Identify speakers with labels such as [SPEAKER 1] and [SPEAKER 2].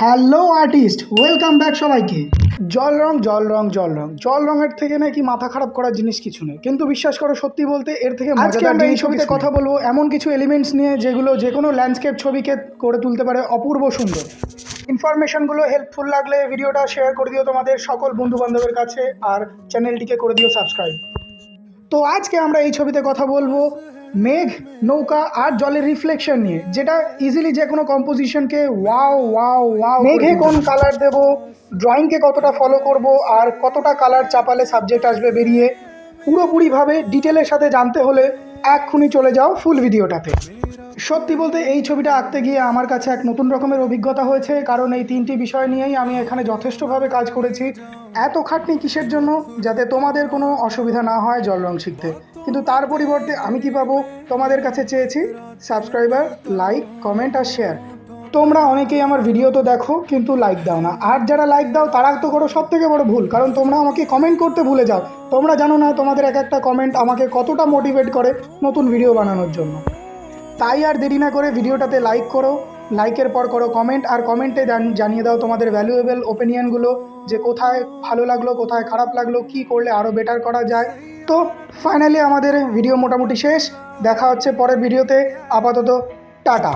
[SPEAKER 1] Hello artist, welcome back সবাইকে। জল রঙের থেকে নাকি মাথা খারাপ করার জিনিস কিছু নেই, কিন্তু বিশ্বাস করো সত্যি বলতে এর থেকে মজাদার আমরা এই ছবিতে কথা বলবো এমন কিছু এলিমেন্টস নিয়ে যেগুলো যে কোনো ল্যান্ডস্কেপ ছবিকে করে তুলতে পারে অপূর্ব সুন্দর। ইনফরমেশনগুলো হেল্পফুল লাগলে ভিডিওটা শেয়ার করে দিও তোমাদের সকল বন্ধু বান্ধবের কাছে, আর চ্যানেলটিকে করে দিও সাবস্ক্রাইব। তো আজকে আমরা এই ছবিতে কথা বলবো মেঘ, নৌকা আর জলের রিফ্লেকশন নিয়ে, যেটা ইজিলি যে কোনো কম্পোজিশনকে ওয়াও ওয়াও ওয়াও। মেঘে কোন কালার দেব, ড্রয়িংকে কতটা ফলো করব, আর কতটা কালার চাপালে সাবজেক্ট আসবে বেরিয়ে, পুরোপুরিভাবে ডিটেলের সাথে জানতে হলে এক্ষুনি চলে যাও ফুল ভিডিওটাতে। সত্যি বলতে এই ছবিটা আঁকতে গিয়ে আমার কাছে এক নতুন রকমের অভিজ্ঞতা হয়েছে, কারণ এই তিনটি বিষয় নিয়েই আমি এখানে যথেষ্টভাবে কাজ করেছি। এত খাটনি কিসের জন্য? যাতে তোমাদের কোনো অসুবিধা না হয় জল রং শিখতে। কিন্তু তার পরিবর্তে আমি কি পাবো? তোমাদের কাছে চেয়েছি সাবস্ক্রাইবার, লাইক, কমেন্ট আর শেয়ার। তোমরা অনেকেই আমার ভিডিও তো দেখো কিন্তু লাইক দাও না, আর যারা লাইক দাও তারা তো করো সব থেকে বড় ভুল, কারণ তোমরা আমাকে কমেন্ট করতে ভুলে যাও। তোমরা জানো না তোমাদের এক একটা কমেন্ট আমাকে কতটা মোটিভেট করে নতুন ভিডিও বানানোর জন্য। তাই আর দেরি না করে ভিডিওটাতে লাইক করো, লাইকের পর করো কমেন্ট, আর কমেন্টে জানিয়ে দাও তোমাদের ভ্যালুয়েবল ওপিনিয়নগুলো, যে কোথায় ভালো লাগলো, কোথায় খারাপ লাগলো, কি করলে আরও বেটার করা যায়। তো ফাইনালি আমাদের ভিডিও মোটামুটি শেষ। দেখা হচ্ছে পরের ভিডিওতে। আপাতত টাটা।